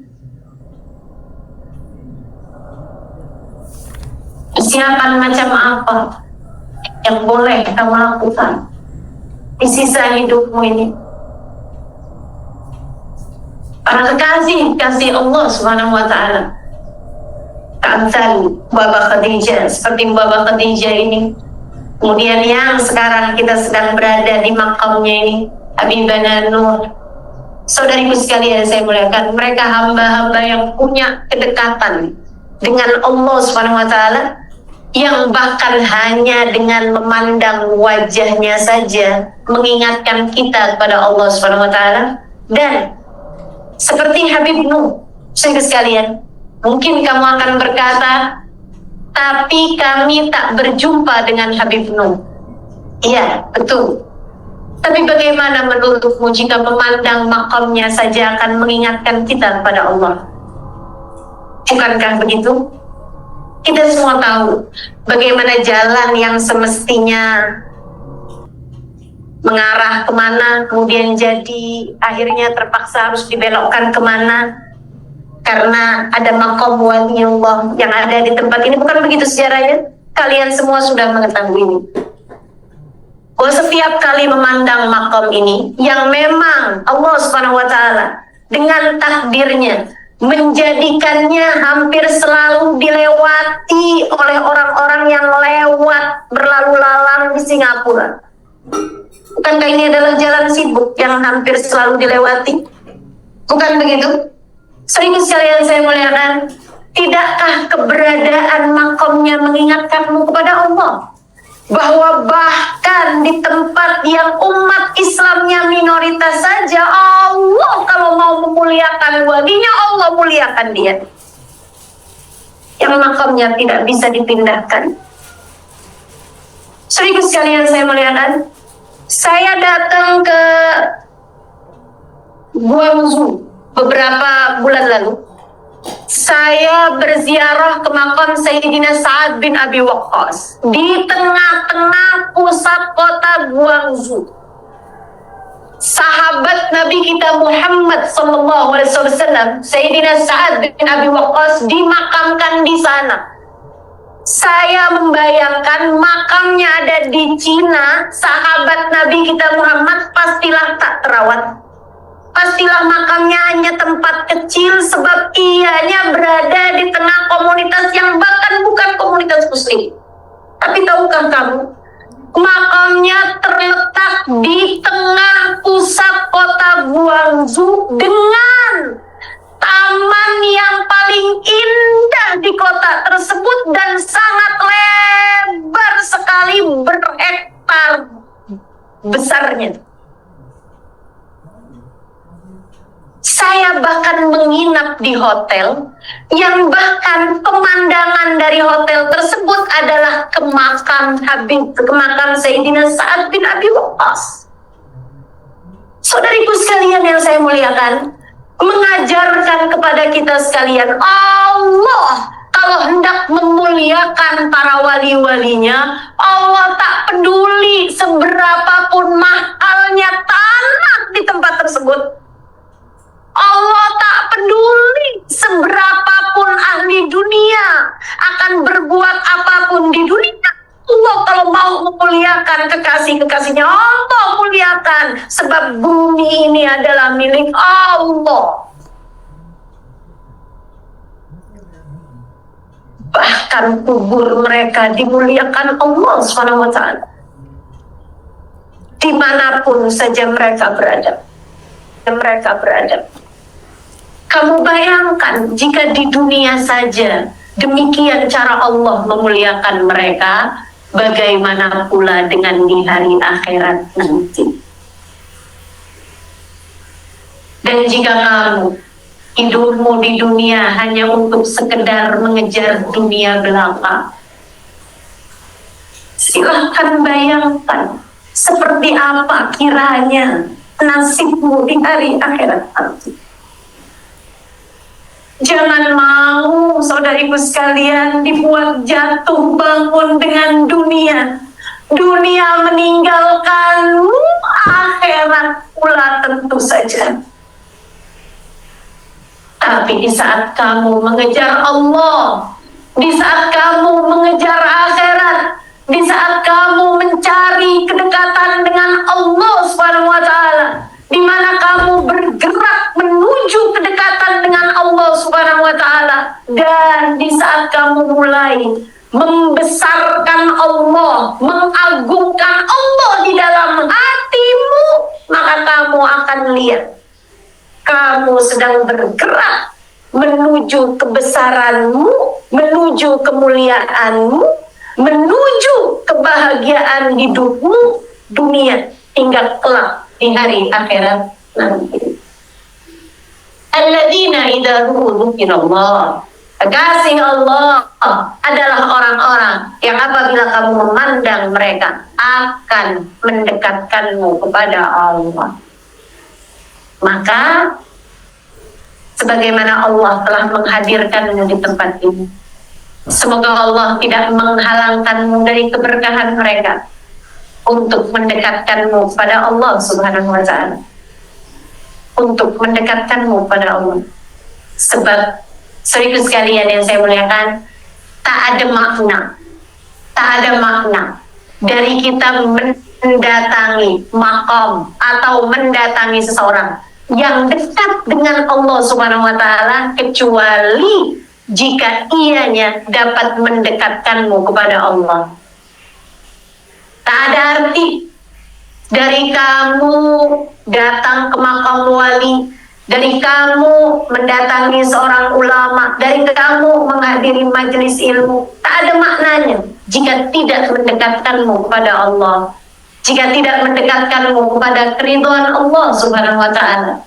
Persiapan macam apa yang boleh kamu lakukan di sisa hidupmu ini? Para kekasih Allah Subhanahu wa Ta'ala, Ka'amsal Baba Khadijah, seperti Baba Khadijah ini. Kemudian yang sekarang kita sedang berada di makamnya ini, Habibana Nur. Saudariku sekalian saya muliakan, mereka hamba-hamba yang punya kedekatan dengan Allah Subhanahu wa Ta'ala, yang bahkan hanya dengan memandang wajahnya saja mengingatkan kita kepada Allah Subhanahu wa Ta'ala. Dan seperti Habib Nuh, saudara sekalian, mungkin kamu akan berkata, tapi kami tak berjumpa dengan Habib Nuh. Iya, betul. Tapi bagaimana menurutmu jika memandang makamnya saja akan mengingatkan kita kepada Allah? Bukankah begitu? Kita semua tahu bagaimana jalan yang semestinya mengarah kemana, kemudian jadi akhirnya terpaksa harus dibelokkan kemana karena ada makom waliullah yang ada di tempat ini. Bukan begitu sejarahnya? Kalian semua sudah mengetahui ini. Bahwa setiap kali memandang makom ini yang memang Allah Subhanahu wa Ta'ala dengan takdirnya menjadikannya hampir selalu dilewati oleh orang-orang yang lewat berlalu lalang di Singapura. Bukankah ini adalah jalan sibuk yang hampir selalu dilewati? Bukan begitu? Sering sekalian saya muliakan, tidakkah keberadaan makamnya mengingatkanmu kepada Allah? Bahwa bahkan di tempat yang umat Islamnya minoritas saja, Allah kalau mau memuliakan walinya, Allah muliakan dia. Yang makamnya tidak bisa dipindahkan. Sering sekalian saya muliakan, saya datang ke Guangzhou beberapa bulan lalu. Saya berziarah ke makam Sayyidina Sa'ad bin Abi Waqqas di tengah-tengah pusat kota Guangzhou. Sahabat Nabi kita Muhammad SAW, Sayyidina Sa'ad bin Abi Waqqas dimakamkan di sana. Saya membayangkan makamnya ada di Cina, sahabat Nabi kita Muhammad pastilah tak terawat. Pastilah makamnya hanya tempat kecil sebab ianya berada di tengah komunitas yang bahkan bukan komunitas muslim. Tapi tahukah kamu, makamnya terletak di tengah pusat kota Guangzhou dengan taman yang paling indah di kota tersebut dan sangat lebar sekali, berhektar besarnya. Saya bahkan menginap di hotel yang bahkan pemandangan dari hotel tersebut adalah ke makam Sayyidina Sa'ad bin Abi Waqqas. Saudariku sekalian yang saya muliakan, mengajarkan kepada kita sekalian, Allah kalau hendak memuliakan para wali-walinya, Allah tak peduli seberapapun mahalnya tanah di tempat tersebut. Allah tak peduli seberapapun ahli dunia akan berbuat apapun di dunia. Allah kalau mau memuliakan kekasih-kekasihnya, Allah muliakan, sebab bumi ini adalah milik Allah. Bahkan kubur mereka dimuliakan Allah SWT. Dimanapun saja mereka berada. Kamu bayangkan jika di dunia saja demikian cara Allah memuliakan mereka, bagaimana pula dengan di hari akhirat nanti. Dan jika kamu hidupmu di dunia hanya untuk sekedar mengejar dunia belaka, silahkan bayangkan seperti apa kiranya nasibmu di hari akhirat nanti. Jangan mau saudariku sekalian dibuat jatuh bangun dengan dunia. Dunia meninggalkanmu, akhirat pula tentu saja. Tapi di saat kamu mengejar Allah, di saat kamu mengejar akhirat, di saat kamu mencari kedekatan dengan Allah Subhanahu wa taala, di mana kamu bergerak menuju kedekatan dengan Allah Subhanahu wa taala, dan di saat kamu mulai membesarkan Allah, mengagungkan Allah di dalam hatimu, maka kamu akan lihat kamu sedang bergerak menuju kebesaranmu, menuju kemuliaanmu, menuju kebahagiaan hidupmu dunia hingga kelak di hari akhirat nanti. Alladzina idza dzukirallah, kekasih Allah adalah orang-orang yang apabila kamu memandang mereka akan mendekatkanmu kepada Allah. Maka sebagaimana Allah telah menghadirkanmu di tempat ini, semoga Allah tidak menghalangkanmu dari keberkahan mereka untuk mendekatkanmu pada Allah Subhanahu wa taala, untuk mendekatkanmu pada Allah. Sebab saudaraku sekalian yang saya muliakan, tak ada makna dari kita mendatangi makom atau mendatangi seseorang yang dekat dengan Allah Subhanahu wa taala kecuali jika ianya dapat mendekatkanmu kepada Allah. Tak ada arti dari kamu datang ke makam wali, dari kamu mendatangi seorang ulama, dari kamu menghadiri majelis ilmu, tak ada maknanya jika tidak mendekatkanmu kepada Allah, jika tidak mendekatkanmu kepada keridhaan Allah Subhanahu wa taala.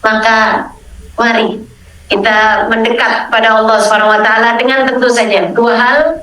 Maka mari kita mendekat pada Allah Subhanahu wa taala dengan tentu saja dua hal: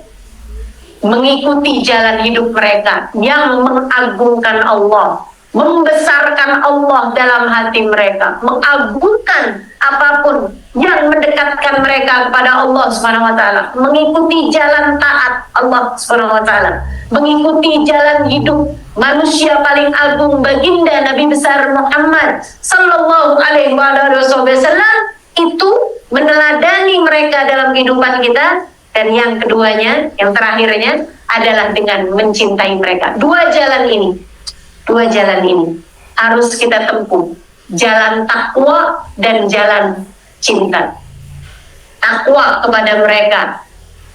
mengikuti jalan hidup mereka yang mengagungkan Allah, membesarkan Allah dalam hati mereka, mengagungkan apapun yang mendekatkan mereka kepada Allah Subhanahu wa taala, mengikuti jalan taat Allah Subhanahu wa taala, mengikuti jalan hidup manusia paling agung baginda Nabi besar Muhammad sallallahu alaihi wasallam, itu meneladani mereka dalam kehidupan kita. Dan yang keduanya, yang terakhirnya adalah dengan mencintai mereka. Dua jalan ini harus kita tempuh. Jalan takwa dan jalan cinta. Takwa kepada mereka,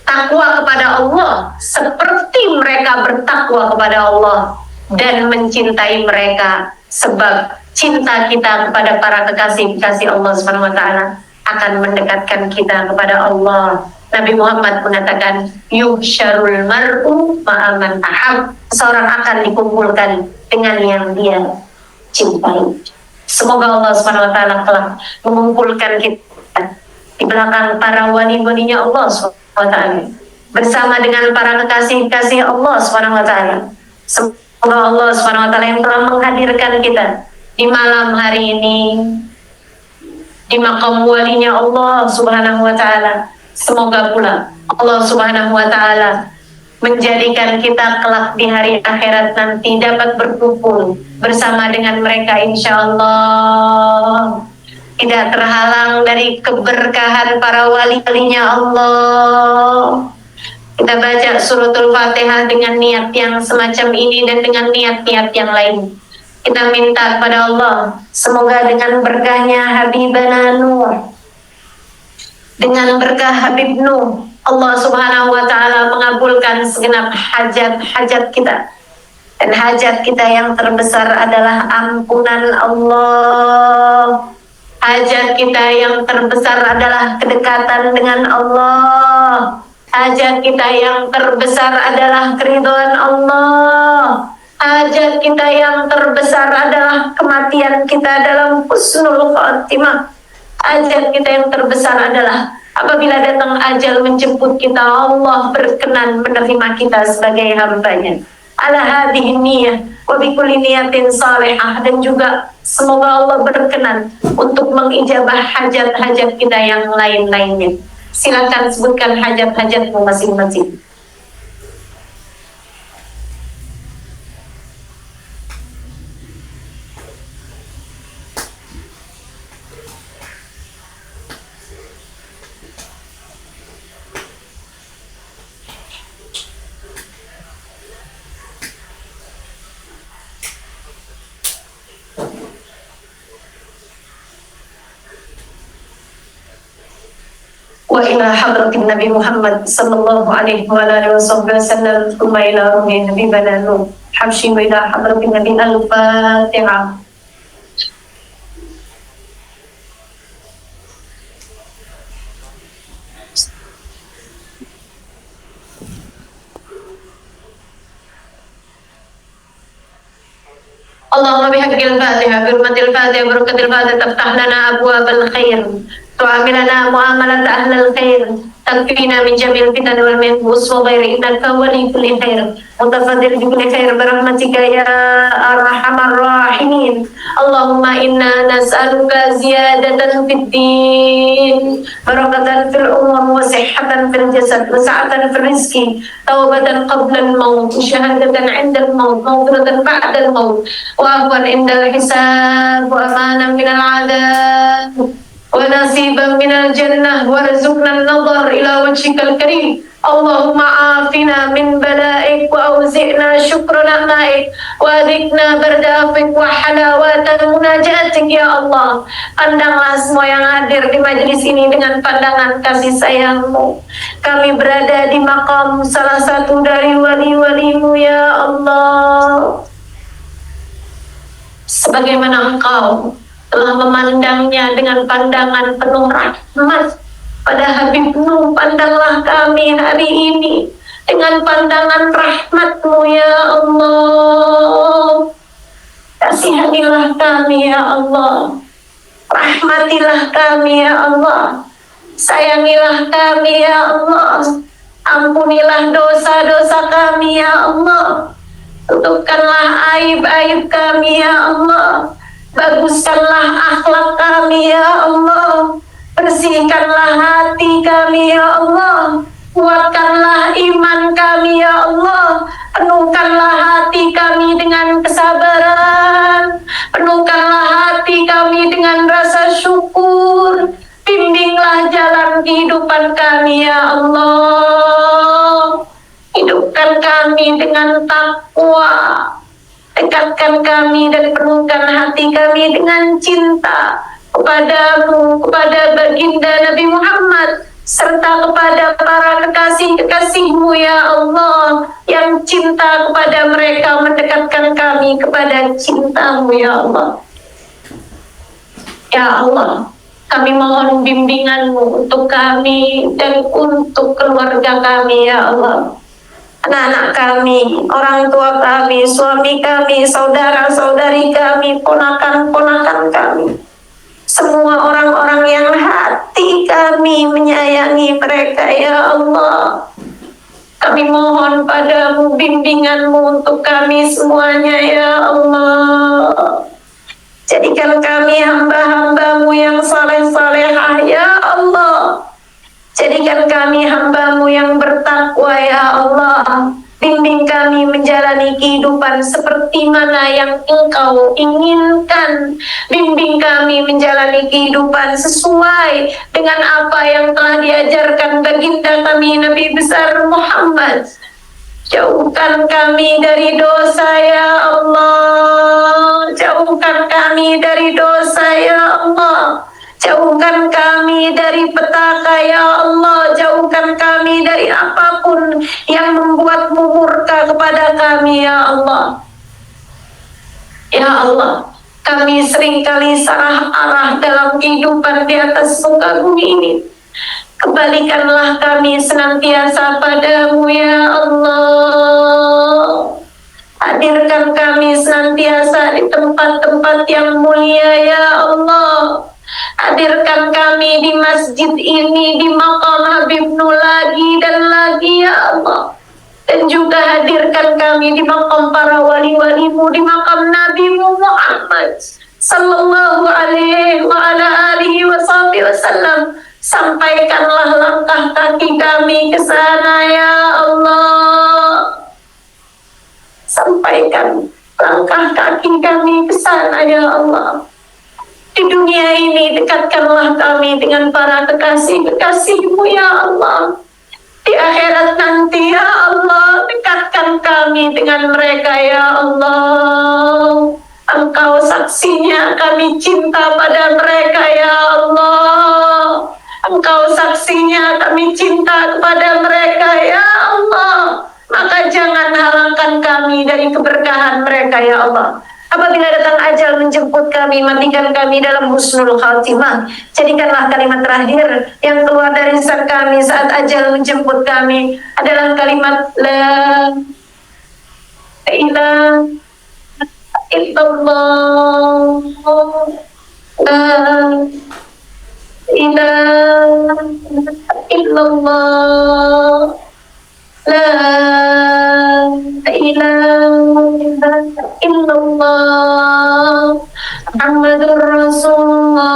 takwa kepada Allah seperti mereka bertakwa kepada Allah, dan mencintai mereka sebab cinta kita kepada para kekasih-kekasih Allah Subhanahu wa taala akan mendekatkan kita kepada Allah. Nabi Muhammad mengatakan, yuhsyarul mar'u ma'aman ahab, seorang akan dikumpulkan dengan yang dia cintai. Semoga Allah Subhanahu wa taala telah mengumpulkan kita di belakang para wali-walinya Allah Subhanahu wa taala, bersama dengan para kekasih-kekasih Allah Subhanahu wa taala. Semoga Allah Subhanahu wa taala yang telah menghadirkan kita di malam hari ini di makam walinya Allah Subhanahu wa taala, semoga pula Allah Subhanahu wa taala menjadikan kita kelak di hari akhirat nanti dapat berkumpul bersama dengan mereka insyaallah, tidak terhalang dari keberkahan para wali-walinya Allah. Kita baca suratul Fatihah dengan niat yang semacam ini dan dengan niat-niat yang lain. Kita minta kepada Allah, semoga dengan berkahnya Habibana Nuh, dengan berkah Habib Nuh, Allah Subhanahu wa taala mengabulkan segenap hajat-hajat kita. Dan hajat kita yang terbesar adalah ampunan Allah. Hajat kita yang terbesar adalah kedekatan dengan Allah. Hajat kita yang terbesar adalah keridhaan Allah. Hajat kita yang terbesar adalah kematian kita dalam husnul khatimah. Hajat kita yang terbesar adalah apabila datang ajal menjemput kita, Allah berkenan menerima kita sebagai hambanya. ala hadhihi niyyah wa bi kulli niyatin salihah, dan juga semoga Allah berkenan untuk mengijabah hajat-hajat kita yang lain-lainnya. Silakan sebutkan hajat-hajatmu masing-masing. Wa ila hadratin Nabi Muhammad sallallahu alaihi wa alihi wasallam, thumma ila ruhi Nabi Badanu habsyi wa ila hadratin Nabi. Al-Fatihah. Allahumma bihaqqil Fatihah, bi hurmatil Fatihah, barakatil Fatihah, taftah lana abwabal khair, tu'amilana muamalat ahlal khair, takfina min jamil fitan wal minhus wa ghairi, innaka wali kulli khair, mutafaddil bi kulli khair, birahmatika ya arhamar rahimin. Allahumma inna nas'aluka ziyadatan fid din, barakatan fil umur, wa sihhatan fil jasad, wa sa'atan fil rizki, tawbatan qabla al-maut, syahadatan 'inda al-maut, maghfiratan ba'da al-maut, wa afwan indal hisab, wa amanan minal adab, wa nasiban minal jannah, warzuqna an-nadhar ila wajhikal karim. Allahumma afina min bala'ik, wa awzi'na syukra na'maik, wa adikna bardafik wa halawatan munajatik ya Allah. Pandanglah semua yang hadir di majelis ini dengan pandangan kasih sayang-Mu. Kami berada di makam salah satu dari wali-wali-Mu ya Allah, sebagaimana Engkau telah memandangnya dengan pandangan penuh rahmat pada Habib-Mu, pandanglah kami hari ini dengan pandangan rahmat-Mu ya Allah. Kasihanilah kami ya Allah, rahmatilah kami ya Allah, sayangilah kami ya Allah, ampunilah dosa-dosa kami ya Allah, tutupkanlah aib-aib kami ya Allah, baguskanlah akhlak kami ya Allah, bersihkanlah hati kami ya Allah, kuatkanlah iman kami ya Allah, penuhkanlah hati kami dengan kesabaran, penuhkanlah hati kami dengan rasa syukur, bimbinglah jalan kehidupan kami ya Allah, hidupkan kami dengan takwa, dekatkan kami dan penuhkan hati kami dengan cinta kepadamu, kepada baginda Nabi Muhammad, serta kepada para kekasih-kekasih-Mu ya Allah, yang cinta kepada mereka mendekatkan kami kepada cinta-Mu ya Allah. Ya Allah, kami mohon bimbingan-Mu untuk kami dan untuk keluarga kami ya Allah, anak-anak kami, orang tua kami, suami kami, saudara-saudari kami, ponakan-ponakan kami, semua orang-orang yang hati kami menyayangi mereka ya Allah. Kami mohon padamu bimbingan-Mu untuk kami semuanya ya Allah. Jadikan kami hamba-hamba-Mu yang saleh-salehah ya Allah. Jadikan kami hamba-Mu yang bertakwa ya Allah. Bimbing kami menjalani kehidupan seperti mana yang Engkau inginkan. Bimbing kami menjalani kehidupan sesuai dengan apa yang telah diajarkan baginda kami Nabi besar Muhammad. Jauhkan kami dari dosa ya Allah, jauhkan kami dari dosa ya Allah, jauhkan kami dari petaka ya Allah, jauhkan kami dari apapun yang membuatmu murka kepada kami ya Allah. Ya Allah, kami seringkali salah arah dalam kehidupan di atas muka bumi ini. Kembalikanlah kami senantiasa padamu ya Allah. Hadirkan kami senantiasa di tempat-tempat yang mulia ya Allah. Hadirkan kami di masjid ini, di makam Habib-Mu lagi dan lagi ya Allah. dan juga hadirkan kami di makam para wali-walimu, di makam Nabi Muhammad sallallahu alaihi wa ala alihi wasallam. Sampaikanlah langkah kaki kami ke sana ya Allah. Sampaikan langkah kaki kami ke sana ya Allah. Di dunia ini dekatkanlah kami dengan para kekasih-kekasih-Mu ya Allah. Di akhirat nanti ya Allah, dekatkan kami dengan mereka ya Allah. Engkau saksinya kami cinta pada mereka ya Allah. Engkau saksinya kami cinta kepada mereka ya Allah. Maka jangan halangkan kami dari keberkahan mereka ya Allah. Apabila datang ajal menjemput kami, matikan kami dalam husnul khatimah. Jadikanlah kalimat terakhir yang keluar dari lisan kami saat ajal menjemput kami adalah kalimat la ilaha illallah, la ilaha illallah, la ilaha illallah, Muhammadur Rasulullah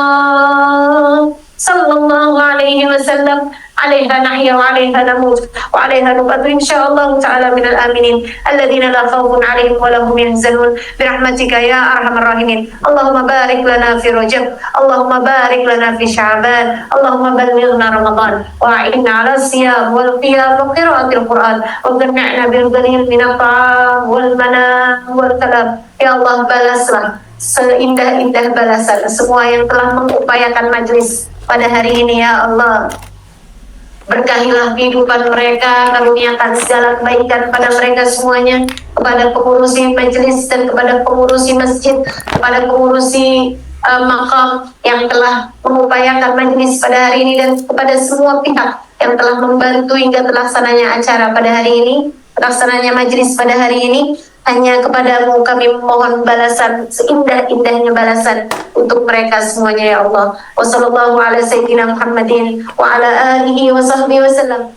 sallallahu alaihi wasallam. عليها نحيا وعليها نموت وعليها نبعث إن شاء الله تعالى من الآمنين الذين لا خوف عليهم ولا هم يحزنون برحمتك يا أرحم الراحمين. اللهم بارك لنا في رجب، اللهم بارك لنا في شعبان، اللهم بلغنا رمضان وأعنا على الصيام والقيام وقراءة القرآن وجمعنا بالقليل من الطعام والمنام والكلام. Ya Allah, balaslah seindah-indah balasan semua yang telah mengupayakan majlis pada hari ini ya Allah. Berkahilah kehidupan mereka, karuniakan segala kebaikan pada mereka semuanya, kepada pengurusi majelis dan kepada pengurusi masjid, kepada pengurusi makam yang telah mengupayakan majelis pada hari ini, dan kepada semua pihak yang telah membantu hingga terlaksananya acara pada hari ini, terlaksananya majelis pada hari ini. Hanya kepadamu kami memohon balasan, seindah-indahnya balasan untuk mereka semuanya ya Allah. Wassallallahu ala sayyidina Muhammadin wa ala alihi wa sahbihi wa sallam.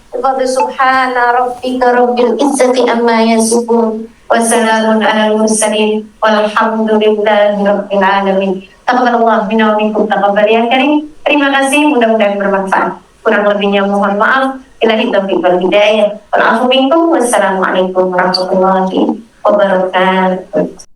Subhana rabbika rabbil izzati amma yasifun wa salamun ala mursalin walhamdulillahi rabbil alamin. Taqabbalallahu minna wa minkum taqabbal ya karim. Terima kasih, mudah-mudahan bermanfaat. Kurang lebihnya mohon maaf. Ilahi taufiq wal hidayah. Wal afu minkum. Wassalamualaikum warahmatullahi wabarakatuh.